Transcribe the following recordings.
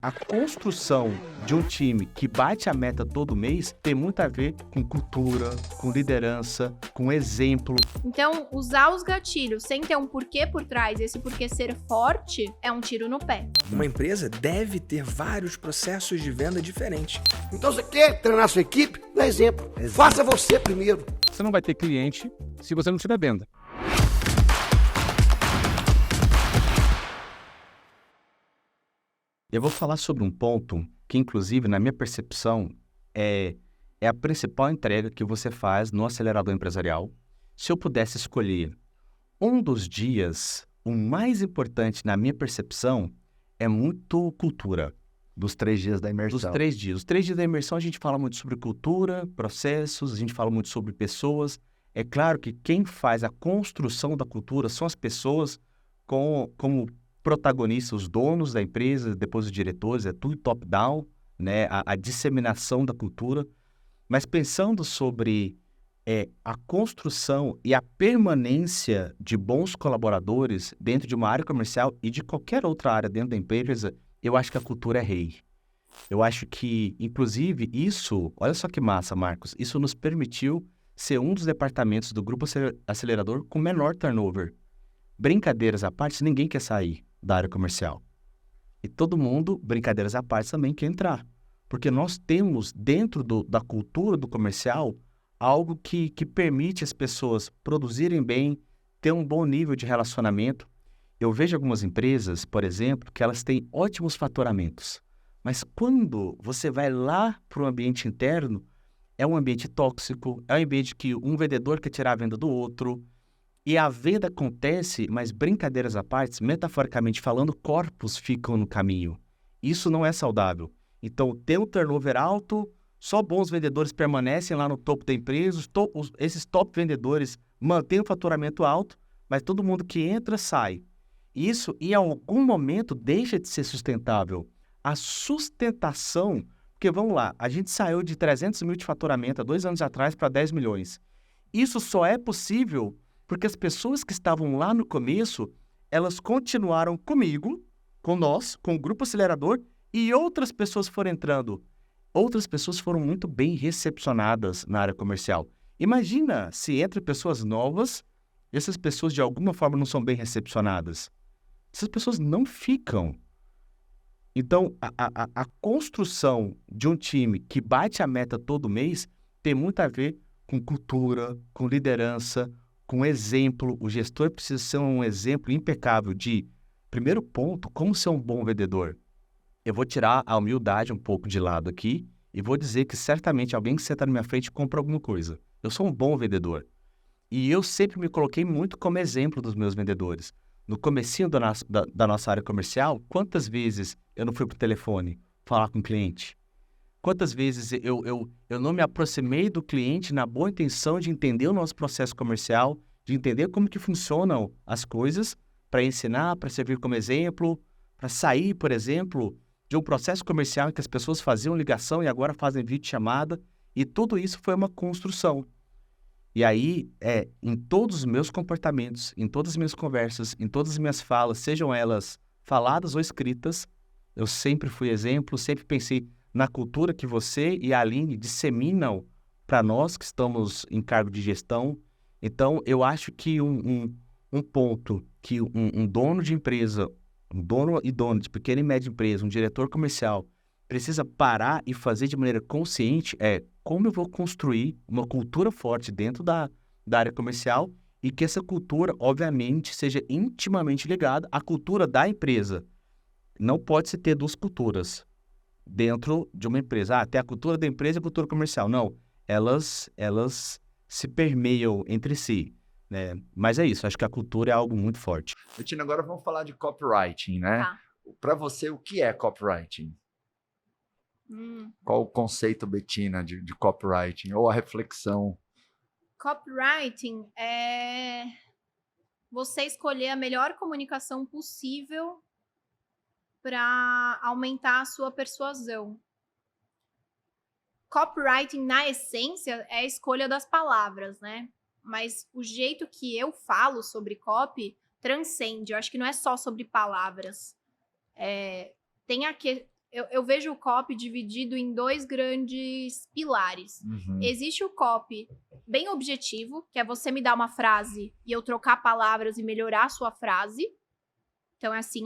A construção de um time que bate a meta todo mês tem muito a ver com cultura, com liderança, com exemplo. Então, usar os gatilhos sem ter um porquê por trás, esse porquê ser forte, é um tiro no pé. Uma empresa deve ter vários processos de venda diferentes. Então você quer treinar sua equipe? Dá exemplo. Faça você primeiro. Você não vai ter cliente se você não tiver venda. Eu vou falar sobre um ponto que, inclusive, na minha percepção, é a principal entrega que você faz no acelerador empresarial. Se eu pudesse escolher um dos dias, o mais importante na minha percepção é muito cultura. Dos 3 dias da imersão. Dos 3 dias. Os 3 dias da imersão a gente fala muito sobre cultura, processos, a gente fala muito sobre pessoas. É claro que quem faz a construção da cultura são as pessoas como protagonistas, os donos da empresa, depois os diretores, é tudo top-down, né? A disseminação da cultura. Mas pensando sobre a construção e a permanência de bons colaboradores dentro de uma área comercial e de qualquer outra área dentro da empresa, eu acho que a cultura é rei. Eu acho que, inclusive, isso, olha só que massa, Marcos, isso nos permitiu ser um dos departamentos do Grupo Acelerador com menor turnover. Brincadeiras à parte, ninguém quer sair da área comercial. E todo mundo, brincadeiras à parte, também quer entrar. Porque nós temos, dentro da cultura do comercial, algo que permite as pessoas produzirem bem, ter um bom nível de relacionamento. Eu vejo algumas empresas, por exemplo, que elas têm ótimos faturamentos. Mas quando você vai lá para o ambiente interno, é um ambiente tóxico, é um ambiente que um vendedor quer tirar a venda do outro. E a venda acontece, mas brincadeiras à parte, metaforicamente falando, corpos ficam no caminho. Isso não é saudável. Então, tem um turnover alto, só bons vendedores permanecem lá no topo da empresa, esses top vendedores mantêm o faturamento alto, mas todo mundo que entra sai. Isso, em algum momento, deixa de ser sustentável. A sustentação, porque vamos lá, a gente saiu de 300 mil de faturamento há 2 anos atrás para 10 milhões. Isso só é possível porque as pessoas que estavam lá no começo, elas continuaram comigo, com nós, com o Grupo Acelerador, e outras pessoas foram entrando. Outras pessoas foram muito bem recepcionadas na área comercial. Imagina se entre pessoas novas, essas pessoas de alguma forma não são bem recepcionadas. Essas pessoas não ficam. Então, a construção de um time que bate a meta todo mês tem muito a ver com cultura, com liderança, com exemplo. O gestor precisa ser um exemplo impecável de, primeiro ponto, como ser um bom vendedor. Eu vou tirar a humildade um pouco de lado aqui e vou dizer que certamente alguém que senta na minha frente compra alguma coisa. Eu sou um bom vendedor. E eu sempre me coloquei muito como exemplo dos meus vendedores. No comecinho da nossa área comercial, quantas vezes eu não fui para o telefone falar com o cliente? Quantas vezes eu não me aproximei do cliente na boa intenção de entender o nosso processo comercial, de entender como que funcionam as coisas, para ensinar, para servir como exemplo, para sair, por exemplo, de um processo comercial em que as pessoas faziam ligação e agora fazem videochamada, e tudo isso foi uma construção. E aí, em todos os meus comportamentos, em todas as minhas conversas, em todas as minhas falas, sejam elas faladas ou escritas, eu sempre fui exemplo, sempre pensei na cultura que você e a Aline disseminam para nós que estamos em cargo de gestão. Então, eu acho que um ponto que um dono de empresa, um dono e dono de pequena e média empresa, um diretor comercial, precisa parar e fazer de maneira consciente como eu vou construir uma cultura forte dentro da área comercial e que essa cultura, obviamente, seja intimamente ligada à cultura da empresa. Não pode se ter 2 culturas dentro de uma empresa. Tem a cultura da empresa e a cultura comercial. Não, elas se permeiam entre si, né? Mas é isso, acho que a cultura é algo muito forte. Betina, agora vamos falar de copywriting, né? Tá. Para você, o que é copywriting? Qual o conceito, Betina, de copywriting? Ou a reflexão? Copywriting é você escolher a melhor comunicação possível para aumentar a sua persuasão. Copywriting, na essência, é a escolha das palavras, né? Mas o jeito que eu falo sobre copy transcende. Eu acho que não é só sobre palavras. Tem eu vejo o copy dividido em 2 grandes pilares. Uhum. Existe o copy bem objetivo, que é você me dar uma frase e eu trocar palavras e melhorar a sua frase. Então é assim,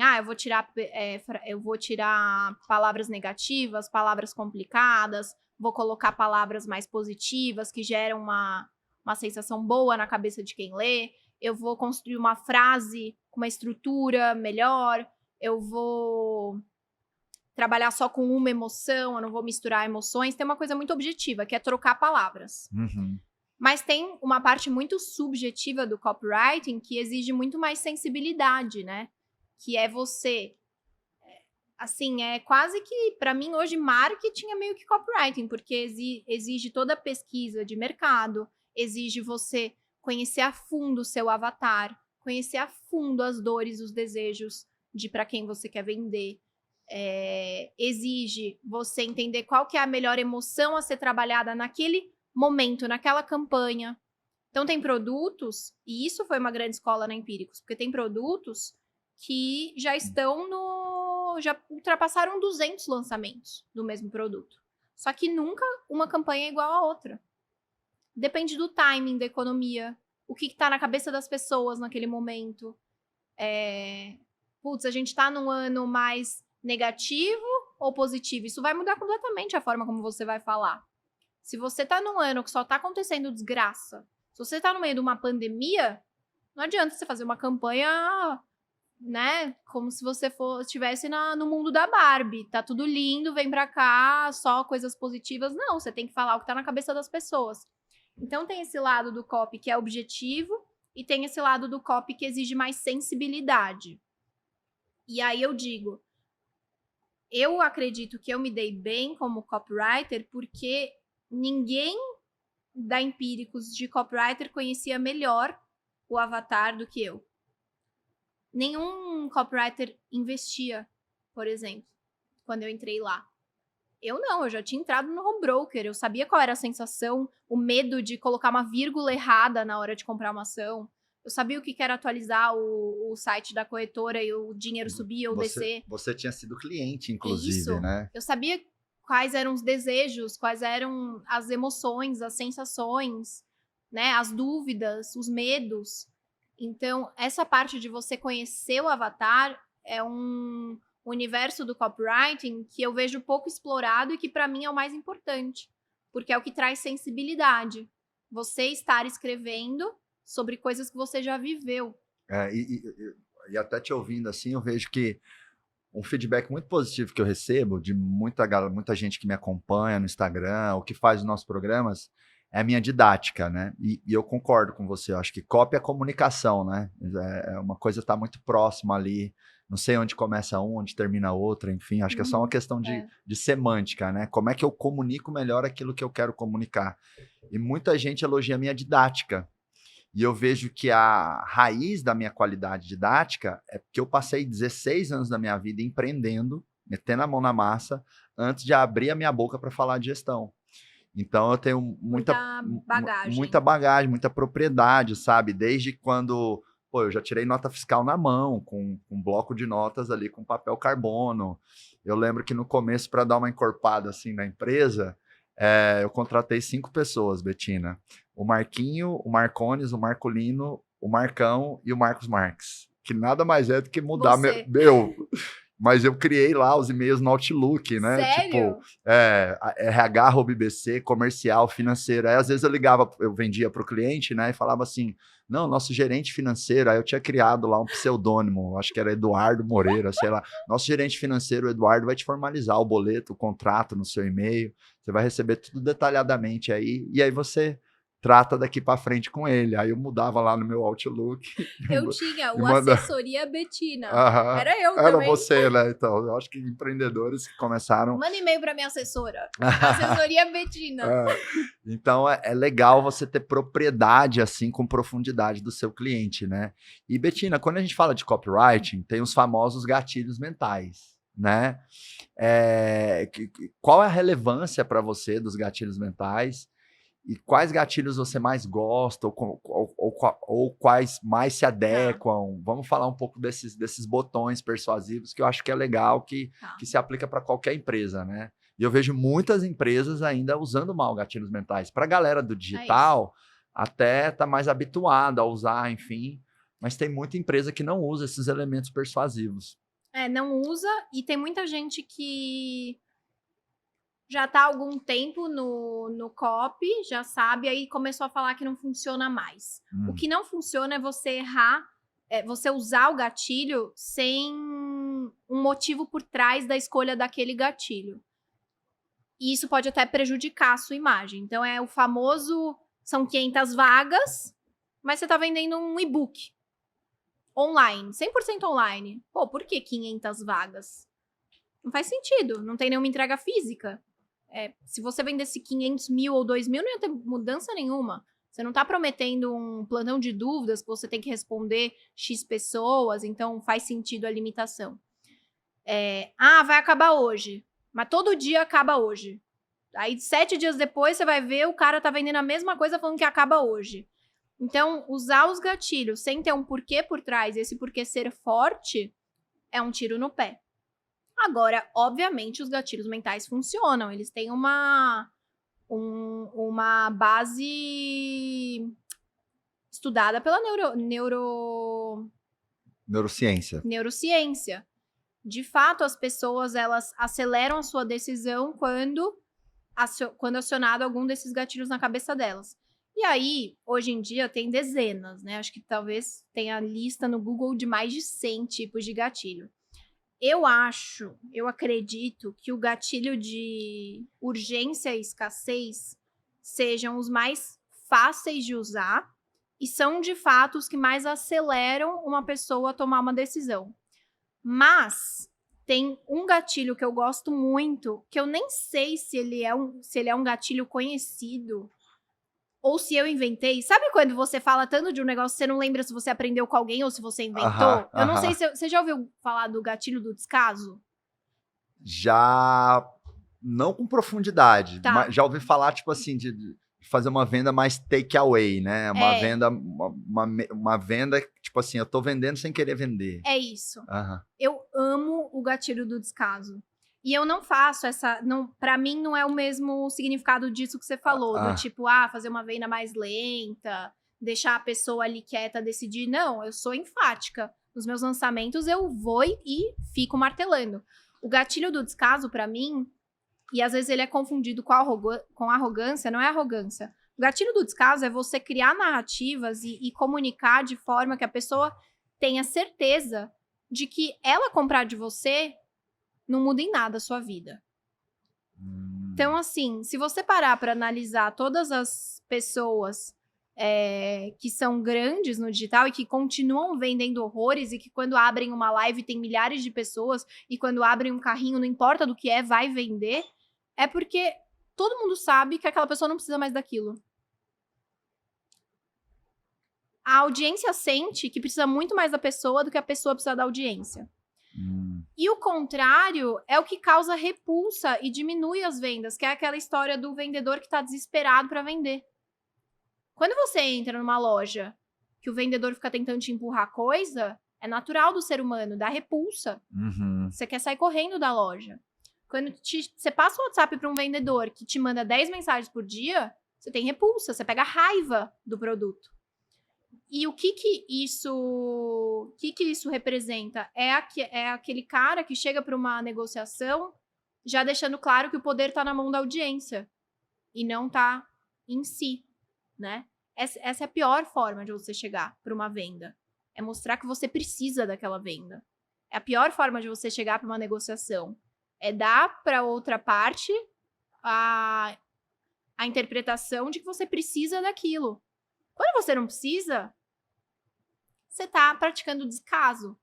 eu vou tirar palavras negativas, palavras complicadas, vou colocar palavras mais positivas que geram uma sensação boa na cabeça de quem lê. Eu vou construir uma frase com uma estrutura melhor. Eu vou trabalhar só com uma emoção, eu não vou misturar emoções. Tem uma coisa muito objetiva, que é trocar palavras. Uhum. Mas tem uma parte muito subjetiva do copywriting que exige muito mais sensibilidade, né? Que é você... Assim, é quase que, para mim, hoje, marketing é meio que copywriting, porque exige toda a pesquisa de mercado, exige você conhecer a fundo o seu avatar, conhecer a fundo as dores, os desejos de para quem você quer vender. Exige você entender qual que é a melhor emoção a ser trabalhada naquele momento, naquela campanha. Então, tem produtos, e isso foi uma grande escola na Empíricos, porque tem produtos que já estão já ultrapassaram 200 lançamentos do mesmo produto. Só que nunca uma campanha é igual a outra. Depende do timing, da economia, o que tá na cabeça das pessoas naquele momento. A gente tá num ano mais negativo ou positivo? Isso vai mudar completamente a forma como você vai falar. Se você tá num ano que só tá acontecendo desgraça, se você tá no meio de uma pandemia, não adianta você fazer uma campanha, né, como se você estivesse no mundo da Barbie. Tá tudo lindo, vem pra cá, só coisas positivas. Não, você tem que falar o que tá na cabeça das pessoas. Então tem esse lado do copy que é objetivo e tem esse lado do copy que exige mais sensibilidade. E aí eu digo, eu acredito que eu me dei bem como copywriter porque ninguém da Empíricos de copywriter conhecia melhor o avatar do que eu. Nenhum copywriter investia, por exemplo, quando eu entrei lá. Eu já tinha entrado no home broker, eu sabia qual era a sensação, o medo de colocar uma vírgula errada na hora de comprar uma ação. Eu sabia o que era atualizar o site da corretora e o dinheiro subir ou descer. Você tinha sido cliente, inclusive, Isso. né? Eu sabia quais eram os desejos, quais eram as emoções, as sensações, né? As dúvidas, os medos. Então, essa parte de você conhecer o avatar é um universo do copywriting que eu vejo pouco explorado e que para mim é o mais importante, porque é o que traz sensibilidade. Você estar escrevendo sobre coisas que você já viveu. E até te ouvindo assim, eu vejo que um feedback muito positivo que eu recebo de muita gente que me acompanha no Instagram, ou que faz os nossos programas, é a minha didática, né? E eu concordo com você, eu acho que copy é comunicação, né? É uma coisa que está muito próxima ali, não sei onde começa um, onde termina outra, enfim, acho que é só uma questão de semântica, né? Como é que eu comunico melhor aquilo que eu quero comunicar? E muita gente elogia a minha didática, e eu vejo que a raiz da minha qualidade didática é porque eu passei 16 anos da minha vida empreendendo, metendo a mão na massa, antes de abrir a minha boca para falar de gestão. Então, eu tenho muita bagagem, muita propriedade, sabe? Desde quando eu já tirei nota fiscal na mão, com um bloco de notas ali, com papel carbono. Eu lembro que no começo, para dar uma encorpada assim na empresa, eu contratei 5 pessoas, Betina. O Marquinho, o Marcones, o Marcolino, o Marcão e o Marcos Marques. Que nada mais é do que mudar Mas eu criei lá os e-mails no Outlook, né? Sério? Tipo, RH@bbc, comercial, financeiro. Aí, às vezes, eu vendia para o cliente, né? E falava assim, não, nosso gerente financeiro. Aí eu tinha criado lá um pseudônimo, acho que era Eduardo Moreira, sei lá. Nosso gerente financeiro, o Eduardo, vai te formalizar o boleto, o contrato no seu e-mail. Você vai receber tudo detalhadamente aí. E aí você trata daqui para frente com ele. Aí eu mudava lá no meu Outlook. Eu tinha o Assessoria Betina. Era eu Era também. você, né? Então, eu acho que empreendedores que começaram... Manda e-mail para minha assessora. Assessoria Betina. Então, é legal você ter propriedade, assim, com profundidade do seu cliente, né? E, Betina, quando a gente fala de copywriting, tem os famosos gatilhos mentais, né? Qual é a relevância para você dos gatilhos mentais? E quais gatilhos você mais gosta ou quais mais se adequam? Vamos falar um pouco desses botões persuasivos que eu acho que é legal, que se aplica para qualquer empresa, né? E eu vejo muitas empresas ainda usando mal gatilhos mentais. Para a galera do digital, até tá mais habituada a usar, enfim. Mas tem muita empresa que não usa esses elementos persuasivos. Não usa, e tem muita gente que já tá há algum tempo no copy, já sabe, aí começou a falar que não funciona mais. O que não funciona é você errar, você usar o gatilho sem um motivo por trás da escolha daquele gatilho. E isso pode até prejudicar a sua imagem. Então, é o famoso, são 500 vagas, mas você tá vendendo um e-book online, 100% online. Pô, por que 500 vagas? Não faz sentido, não tem nenhuma entrega física. Se você vendesse 500 mil ou 2 mil, não ia ter mudança nenhuma. Você não tá prometendo um plantão de dúvidas que você tem que responder X pessoas, então faz sentido a limitação. Vai acabar hoje, mas todo dia acaba hoje. Aí 7 dias depois você vai ver o cara tá vendendo a mesma coisa falando que acaba hoje. Então, usar os gatilhos sem ter um porquê por trás, esse porquê ser forte, é um tiro no pé. Agora, obviamente, os gatilhos mentais funcionam. Eles têm uma base estudada pela neurociência. De fato, as pessoas, elas aceleram a sua decisão quando acionado algum desses gatilhos na cabeça delas. E aí, hoje em dia, tem dezenas, né? Acho que talvez tenha lista no Google de mais de 100 tipos de gatilho. Eu acredito que o gatilho de urgência e escassez sejam os mais fáceis de usar e são, de fato, os que mais aceleram uma pessoa a tomar uma decisão. Mas tem um gatilho que eu gosto muito, que eu nem sei se ele é um gatilho conhecido ou se eu inventei. Sabe quando você fala tanto de um negócio, você não lembra se você aprendeu com alguém ou se você inventou? Eu não sei se você já ouviu falar do gatilho do descaso? Já, não com profundidade, Tá. mas já ouvi falar, tipo assim, de fazer uma venda mais take away, né? Uma venda, tipo assim, eu tô vendendo sem querer vender. É isso. Eu amo o gatilho do descaso. E eu não faço pra mim não é o mesmo significado disso que você falou, do tipo, fazer uma venda mais lenta, deixar a pessoa ali quieta, decidir. Não, eu sou enfática. Nos meus lançamentos eu vou e fico martelando. O gatilho do descaso, pra mim, e às vezes ele é confundido com arrogância, não é arrogância. O gatilho do descaso é você criar narrativas e comunicar de forma que a pessoa tenha certeza de que ela comprar de você não muda em nada a sua vida. Então, assim, se você parar para analisar todas as pessoas que são grandes no digital e que continuam vendendo horrores e que quando abrem uma live tem milhares de pessoas e quando abrem um carrinho, não importa do que vai vender, é porque todo mundo sabe que aquela pessoa não precisa mais daquilo. A audiência sente que precisa muito mais da pessoa do que a pessoa precisa da audiência. E o contrário é o que causa repulsa e diminui as vendas, que é aquela história do vendedor que está desesperado para vender. Quando você entra numa loja que o vendedor fica tentando te empurrar coisa, é natural do ser humano, dá repulsa. Você quer sair correndo da loja. Quando você passa o WhatsApp para um vendedor que te manda 10 mensagens por dia, você tem repulsa, você pega raiva do produto. E o que isso representa? É aquele cara que chega para uma negociação já deixando claro que o poder está na mão da audiência e não está em si, né? Essa é a pior forma de você chegar para uma venda. É mostrar que você precisa daquela venda. É a pior forma de você chegar para uma negociação. É dar para outra parte a interpretação de que você precisa daquilo. Quando você não precisa, você está praticando descaso.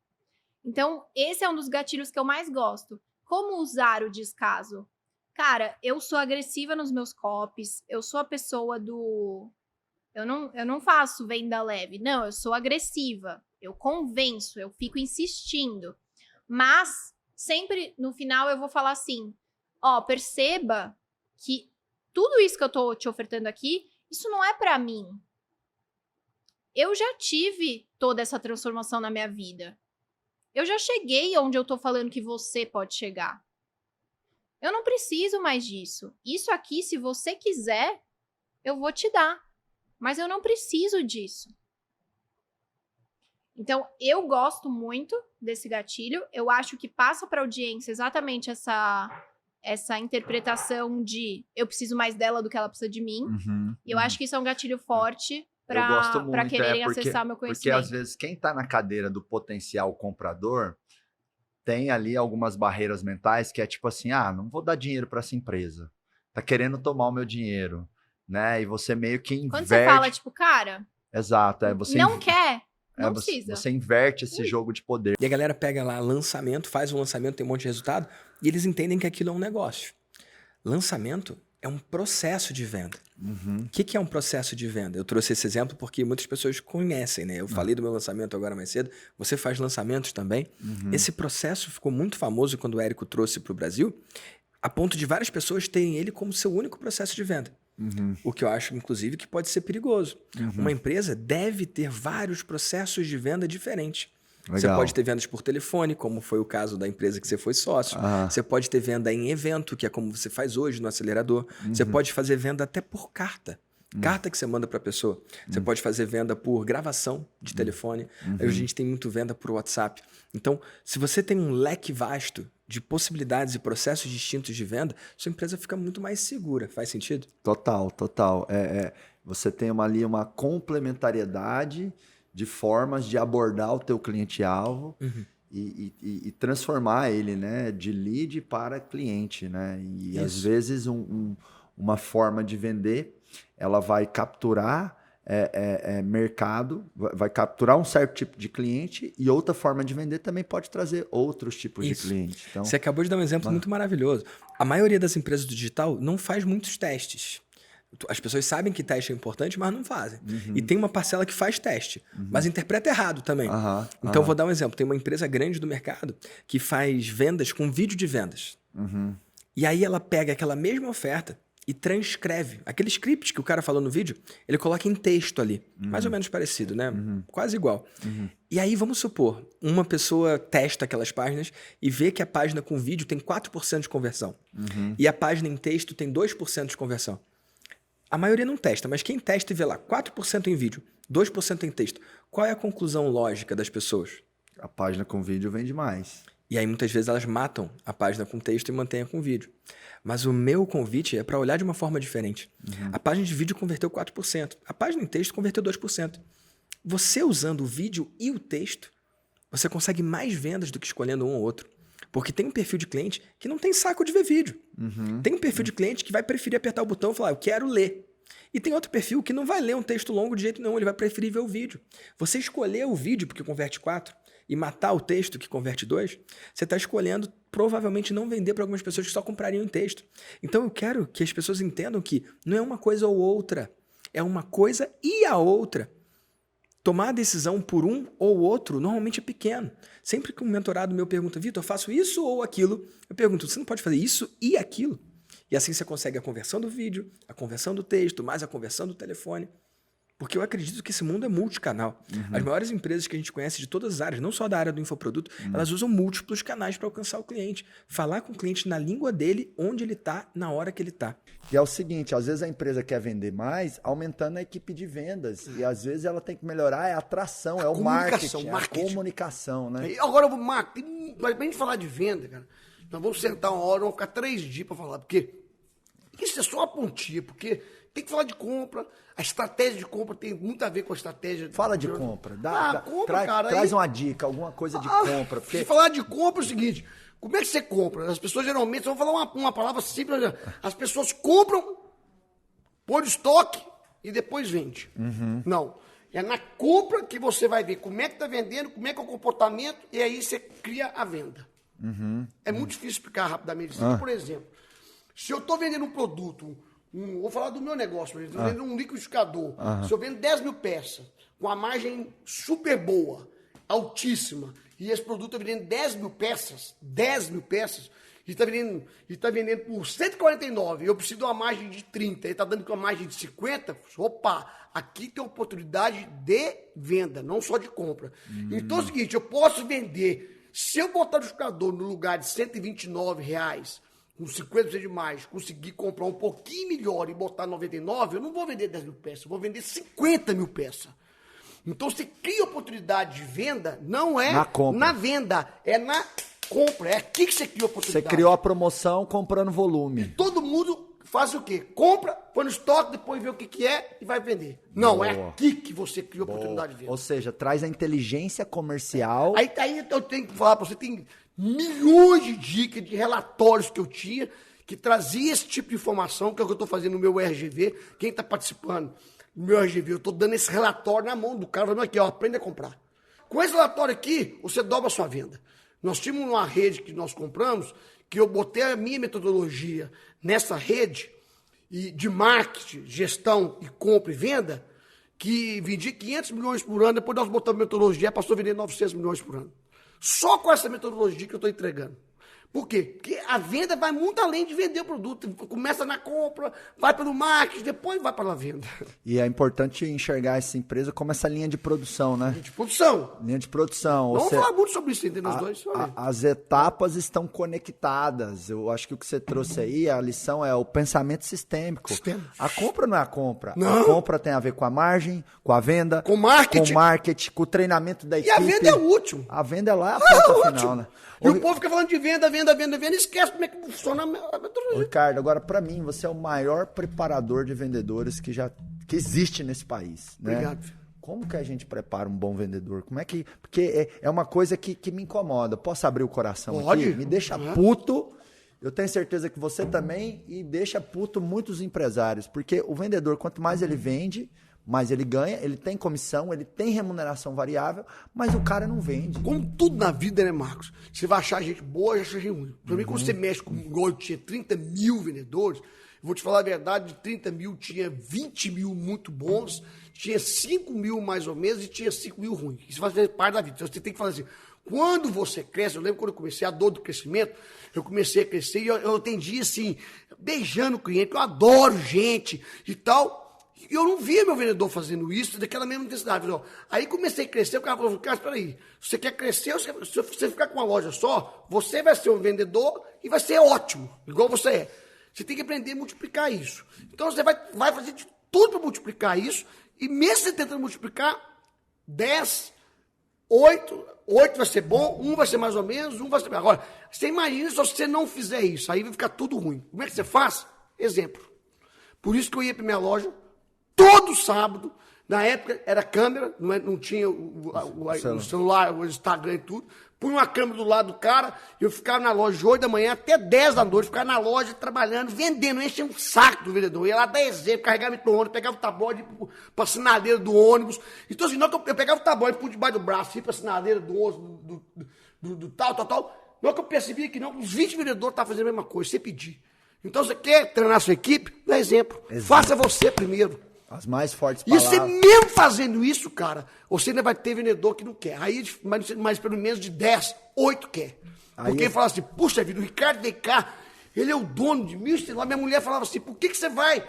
Então, esse é um dos gatilhos que eu mais gosto. Como usar o descaso? Cara, eu sou agressiva nos meus copies, eu sou a pessoa do... Eu não faço venda leve, não, eu sou agressiva, eu convenço, eu fico insistindo. Mas, sempre no final eu vou falar assim, perceba que tudo isso que eu tô te ofertando aqui, Isso não é pra mim. Eu já tive toda essa transformação na minha vida. Eu já cheguei onde eu tô falando que você pode chegar. Eu não preciso mais disso. Isso aqui, se você quiser, eu vou te dar. Mas eu não preciso disso. Então, eu gosto muito desse gatilho. Eu acho que passa para a audiência exatamente essa interpretação de eu preciso mais dela do que ela precisa de mim. E eu acho que isso é um gatilho forte para quererem acessar meu conhecimento. Porque às vezes quem está na cadeira do potencial comprador tem ali algumas barreiras mentais que é tipo assim, não vou dar dinheiro para essa empresa. Tá querendo tomar o meu dinheiro, né? E você meio que inverte... Quando você fala, tipo, cara... Exato, você... Não quer? Não precisa. Você inverte esse jogo de poder. E a galera pega lá lançamento, faz um lançamento, tem um monte de resultado, e eles entendem que aquilo é um negócio. Lançamento é um processo de venda. O que é um processo de venda? Eu trouxe esse exemplo porque muitas pessoas conhecem, né? Eu falei do meu lançamento agora mais cedo. Você faz lançamentos também. Esse processo ficou muito famoso quando o Érico trouxe para o Brasil, a ponto de várias pessoas terem ele como seu único processo de venda. O que eu acho, inclusive, que pode ser perigoso. Uma empresa deve ter vários processos de venda diferentes. Legal. Você pode ter vendas por telefone, como foi o caso da empresa que você foi sócio. Você pode ter venda em evento, que é como você faz hoje no acelerador. Você pode fazer venda até por carta. Carta que você manda para a pessoa. Você pode fazer venda por gravação de telefone. Aí a gente tem muito venda por WhatsApp. Então, se você tem um leque vasto de possibilidades e processos distintos de venda, sua empresa fica muito mais segura. Faz sentido? Total. Você tem ali uma complementariedade de formas de abordar o teu cliente-alvo e transformar ele, né, de lead para cliente, né? E às vezes uma forma de vender, ela vai capturar mercado, vai capturar um certo tipo de cliente, e outra forma de vender também pode trazer outros tipos de cliente. Então, você acabou de dar um exemplo muito maravilhoso. A maioria das empresas do digital não faz muitos testes. As pessoas sabem que teste é importante, mas não fazem. E tem uma parcela que faz teste, mas interpreta errado também. Então, vou dar um exemplo. Tem uma empresa grande do mercado que faz vendas com vídeo de vendas. E aí ela pega aquela mesma oferta e transcreve. Aquele script que o cara falou no vídeo, ele coloca em texto ali. Mais ou menos parecido, né? Quase igual. E aí, vamos supor, uma pessoa testa aquelas páginas e vê que a página com vídeo tem 4% de conversão. E a página em texto tem 2% de conversão. A maioria não testa, mas quem testa e vê lá 4% em vídeo, 2% em texto, qual é a conclusão lógica das pessoas? A página com vídeo vende mais. E aí, muitas vezes, elas matam a página com texto e mantêm a com vídeo. Mas o meu convite é para olhar de uma forma diferente. A página de vídeo converteu 4%. A página em texto converteu 2%. Você usando o vídeo e o texto, você consegue mais vendas do que escolhendo um ou outro. Porque tem um perfil de cliente que não tem saco de ver vídeo. Tem um perfil de cliente que vai preferir apertar o botão e falar, eu quero ler. E tem outro perfil que não vai ler um texto longo de jeito nenhum, ele vai preferir ver o vídeo. Você escolher o vídeo porque converte 4 e matar o texto que converte 2, você está escolhendo provavelmente não vender para algumas pessoas que só comprariam em texto. Então eu quero que as pessoas entendam que não é uma coisa ou outra, é uma coisa e a outra. Tomar a decisão por um ou outro normalmente é pequeno. Sempre que um mentorado meu pergunta, Vitor, eu faço isso ou aquilo? Eu pergunto, você não pode fazer isso e aquilo? E assim você consegue a conversão do vídeo, a conversão do texto, mais a conversão do telefone. Porque eu acredito que esse mundo é multicanal. As maiores empresas que a gente conhece de todas as áreas, não só da área do infoproduto, elas usam múltiplos canais para alcançar o cliente. Falar com o cliente na língua dele, onde ele está, na hora que ele está. E é o seguinte, às vezes a empresa quer vender mais, aumentando a equipe de vendas. E às vezes ela tem que melhorar a atração, é o marketing, a comunicação, né? Agora, marketing, pra gente falar de venda, cara, nós vamos sentar uma hora, vamos ficar 3 dias para falar, porque isso é só a pontinha, porque tem que falar de compra, a estratégia de compra tem muito a ver com a estratégia... Fala de compra, cara, traz uma dica, alguma coisa de compra. Porque... Se falar de compra é o seguinte, como é que você compra? As pessoas geralmente, eu vou falar uma palavra simples, as pessoas compram, põe estoque e depois vende. Não, é na compra que você vai ver como é que está vendendo, como é que é o comportamento, e aí você cria a venda. É muito difícil explicar rapidamente. Por exemplo, se eu estou vendendo um produto... vou falar do meu negócio, por exemplo, vendendo um liquidificador. Se eu vendo 10 mil peças, com a margem super boa, altíssima, e esse produto eu vendendo 10 mil peças, e tá vendendo por 149, eu preciso de uma margem de 30, ele tá dando com uma margem de 50, opa, aqui tem oportunidade de venda, não só de compra. Então é o seguinte, eu posso vender, se eu botar o liquidificador no lugar de R$129, com 50% de mais, conseguir comprar um pouquinho melhor e botar 99, eu não vou vender 10 mil peças, eu vou vender 50 mil peças. Então você cria oportunidade de venda, não é na venda, é na compra. É aqui que você cria oportunidade. Você criou a promoção comprando volume. Todo mundo faz o quê? Compra, põe no estoque, depois vê o que é e vai vender. Não, é aqui que você cria oportunidade de venda. Ou seja, traz a inteligência comercial. Aí eu tenho que falar para você, tem milhões de dicas, de relatórios que eu tinha, que trazia esse tipo de informação, que é o que eu estou fazendo no meu RGV. Quem está participando do meu RGV, eu estou dando esse relatório na mão do cara, falando aqui, ó, aprenda a comprar. Com esse relatório aqui, você dobra a sua venda. Nós tínhamos uma rede que nós compramos, que eu botei a minha metodologia nessa rede e de marketing, gestão e compra e venda, que vendia 500 milhões por ano, depois nós botamos a metodologia, passou a vender 900 milhões por ano. Só com essa metodologia que eu estou entregando. Por quê? Porque a venda vai muito além de vender o produto. Começa na compra, vai pelo marketing, depois vai para a venda. E é importante enxergar essa empresa como essa linha de produção, né? Linha de produção. Linha de produção. Vamos falar muito sobre isso, entendeu? Os dois. As etapas estão conectadas. Eu acho que o que você trouxe aí, a lição é o pensamento sistêmico. A compra não é a compra. Não. A compra tem a ver com a margem, com a venda, com marketing, com o treinamento da equipe. E a venda é o último. A venda é lá a ponta final, né? E o povo fica falando de venda, e esquece como é que funciona a metodologia. Ricardo, agora para mim, você é o maior preparador de vendedores que existe nesse país. Né? Obrigado. Como que a gente prepara um bom vendedor? Como é que... Porque é uma coisa que me incomoda. Posso abrir o coração Pode. aqui? Me deixa puto. Eu tenho certeza que você também, e deixa puto muitos empresários. Porque o vendedor, quanto mais ele vende, mais ele ganha, ele tem comissão, ele tem remuneração variável, mas o cara não vende. Como tudo na vida, né, Marcos? Você vai achar gente boa e achar gente ruim. Pra mim, quando você mexe com igual eu tinha 30 mil vendedores, eu vou te falar a verdade, de 30 mil tinha 20 mil muito bons, tinha 5 mil mais ou menos e tinha 5 mil ruins. Isso faz parte da vida. Então você tem que falar assim, quando você cresce, eu lembro quando eu comecei a dor do crescimento, eu comecei a crescer e eu atendi assim, beijando o cliente, eu adoro gente e tal. E eu não via meu vendedor fazendo isso daquela mesma intensidade. Aí comecei a crescer, o cara falou, cara, espera aí, se você quer crescer, se você ficar com uma loja só, você vai ser um vendedor e vai ser ótimo, igual você é. Você tem que aprender a multiplicar isso. Então você vai fazer de tudo para multiplicar isso, e mesmo você tentando multiplicar, 10, 8 vai ser bom, 1 vai ser mais ou menos, 1 vai ser... Agora, você imagina se você não fizer isso, aí vai ficar tudo ruim. Como é que você faz? Exemplo. Por isso que eu ia para minha loja, todo sábado, na época era câmera, não tinha o celular, o Instagram e tudo. Punha uma câmera do lado do cara, eu ficava na loja de 8 da manhã até 10 da noite, ficava na loja trabalhando, vendendo, enchia um saco do vendedor. Ia lá 10 vezes, carregava o ônibus, pegava o tabloide para a sinaleira do ônibus. Então, assim, não que eu pegava o tabloide, por debaixo do braço, ia para a sinaleira do ônibus, do tal. Não que eu percebia que não, os 20 vendedores estavam fazendo a mesma coisa, sem pedir. Então, você quer treinar a sua equipe? Dá exemplo. Faça você primeiro. As mais fortes palavras. E você mesmo fazendo isso, cara, você ainda vai ter vendedor que não quer. Aí, mas pelo menos de 10, 8 quer. Porque ele fala assim, puxa vida, o Ricardo vem cá, ele é o dono de 1.100 lojas. Minha mulher falava assim, por que você vai?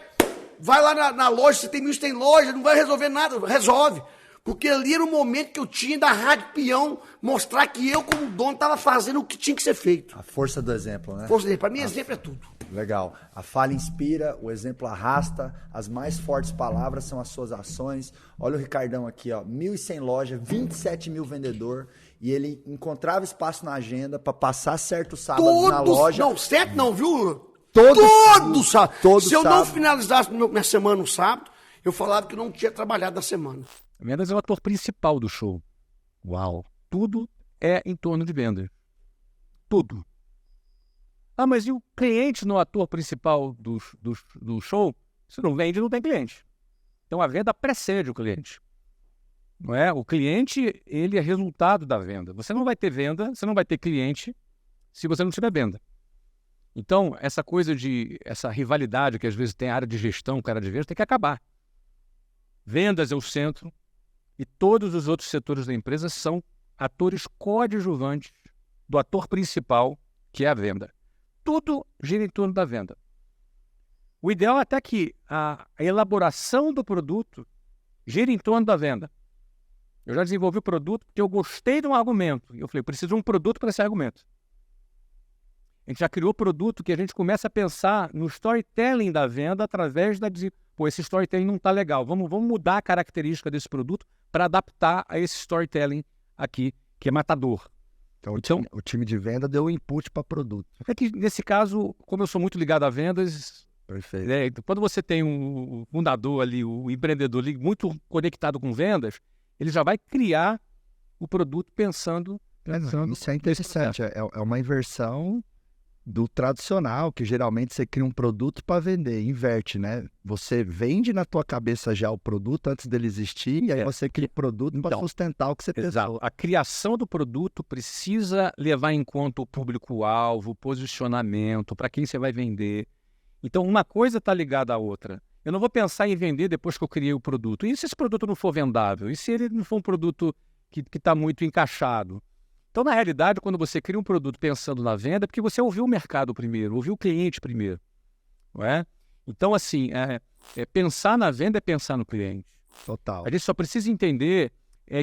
Vai lá na loja, você tem 1.100 lojas, não vai resolver nada. Resolve. Porque ali era o momento que eu tinha da Rádio Peão mostrar que eu, como dono, estava fazendo o que tinha que ser feito. A força do exemplo, né? Força do exemplo. Para mim, exemplo é tudo. Legal. A fala inspira, o exemplo arrasta, as mais fortes palavras são as suas ações. Olha o Ricardão aqui, ó, 1.100 lojas, 27 mil vendedor, e ele encontrava espaço na agenda para passar certo sábado na loja. Não, certo não, viu? Todo sábado. Se eu não finalizasse minha semana no sábado, eu falava que eu não tinha trabalhado na semana. Vendas é o ator principal do show. Uau! Tudo é em torno de vendas. Tudo. Ah, mas e o cliente no ator principal do show? Se não vende, não tem cliente. Então a venda precede o cliente. Não é? O cliente, ele é resultado da venda. Você não vai ter venda, você não vai ter cliente se você não tiver venda. Então, essa rivalidade que às vezes tem a área de gestão, cara de vendas, tem que acabar. Vendas é o centro. E todos os outros setores da empresa são atores coadjuvantes do ator principal, que é a venda. tudo gira em torno da venda. O ideal é até que a elaboração do produto gira em torno da venda. Eu já desenvolvi o produto porque eu gostei de um argumento. E eu falei, preciso de um produto para esse argumento. A gente já criou produto que a gente começa a pensar no storytelling da venda através da... Pô, esse storytelling não está legal. Vamos mudar a característica desse produto para adaptar a esse storytelling aqui, que é matador. Então, o time de venda deu input para produto. É que, nesse caso, como eu sou muito ligado a vendas... Perfeito. Quando você tem um fundador ali, o empreendedor ali, muito conectado com vendas, ele já vai criar o produto pensando Isso é interessante. É uma inversão do tradicional, que geralmente você cria um produto para vender, inverte, né? Você vende na tua cabeça já o produto antes dele existir, e aí você cria o produto para sustentar o que você Exato. pensou. A criação do produto precisa levar em conta o público-alvo, o posicionamento, para quem você vai vender. Então, uma coisa está ligada à outra. Eu não vou pensar em vender depois que eu criei o produto. E se esse produto não for vendável? E se ele não for um produto que está muito encaixado? Então, na realidade, quando você cria um produto pensando na venda, é porque você ouviu o mercado primeiro, ouviu o cliente primeiro. Não é? Então, assim, pensar na venda é pensar no cliente. Total. A gente só precisa entender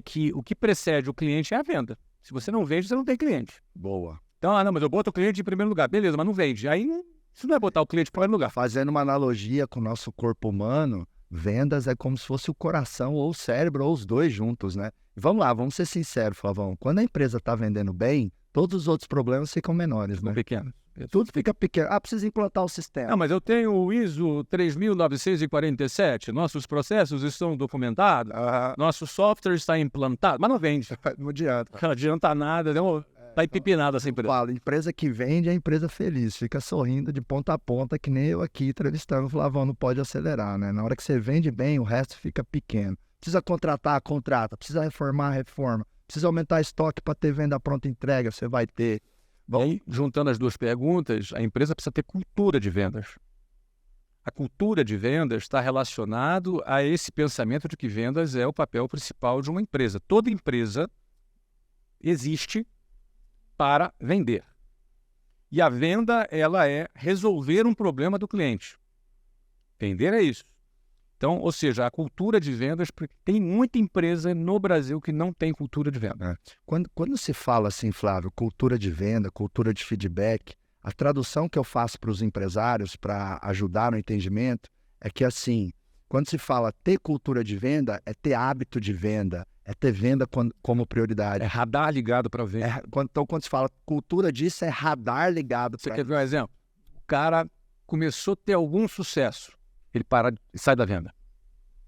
que o que precede o cliente é a venda. Se você não vende, você não tem cliente. Boa. Então, não, mas eu boto o cliente em primeiro lugar. Beleza, mas não vende. Aí, isso não é botar o cliente em primeiro lugar. Fazendo uma analogia com o nosso corpo humano, vendas é como se fosse o coração ou o cérebro, ou os dois juntos, né? Vamos lá, vamos ser sinceros, Flavão. Quando a empresa está vendendo bem, todos os outros problemas ficam menores, né? Pequeno. Tudo fica pequeno. Precisa implantar o sistema. Não, mas eu tenho o ISO 3947, nossos processos estão documentados, nosso software está implantado, mas não vende. Não adianta. Não adianta nada, está empipinada essa empresa. Fala, empresa que vende é empresa feliz, fica sorrindo de ponta a ponta, que nem eu aqui entrevistando o Flavão, não pode acelerar, né? Na hora que você vende bem, o resto fica pequeno. Precisa contratar, contrata. Precisa reformar, reforma. Precisa aumentar estoque para ter venda pronta entrega, você vai ter. Bom, aí, juntando as duas perguntas, a empresa precisa ter cultura de vendas. A cultura de vendas está relacionado a esse pensamento de que vendas é o papel principal de uma empresa. Toda empresa existe para vender. E a venda, ela é resolver um problema do cliente. Vender é isso. Então, ou seja, a cultura de vendas, porque tem muita empresa no Brasil que não tem cultura de venda. Quando se fala assim, Flávio, cultura de venda, cultura de feedback, a tradução que eu faço para os empresários para ajudar no entendimento é que, assim, quando se fala ter cultura de venda, é ter hábito de venda, é ter venda como prioridade. É radar ligado para venda. Então, quando se fala cultura disso, é radar ligado para... Você quer ver um exemplo? O cara começou a ter algum sucesso. Ele para e sai da venda.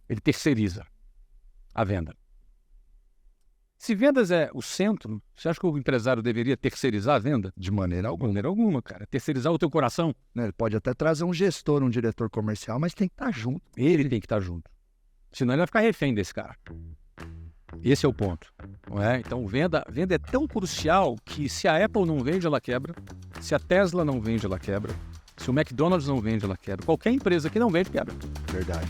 Ele terceiriza a venda. Se vendas é o centro, você acha que o empresário deveria terceirizar a venda? De maneira alguma. De maneira alguma, cara. Terceirizar o teu coração. Ele pode até trazer um gestor, um diretor comercial, mas tem que estar junto. Ele tem que estar junto. Senão ele vai ficar refém desse cara. Esse é o ponto. Não é? Então, venda é tão crucial que se a Apple não vende, ela quebra. Se a Tesla não vende, ela quebra. Se o McDonald's não vende, ela quebra. Qualquer empresa que não vende, quebra. Verdade.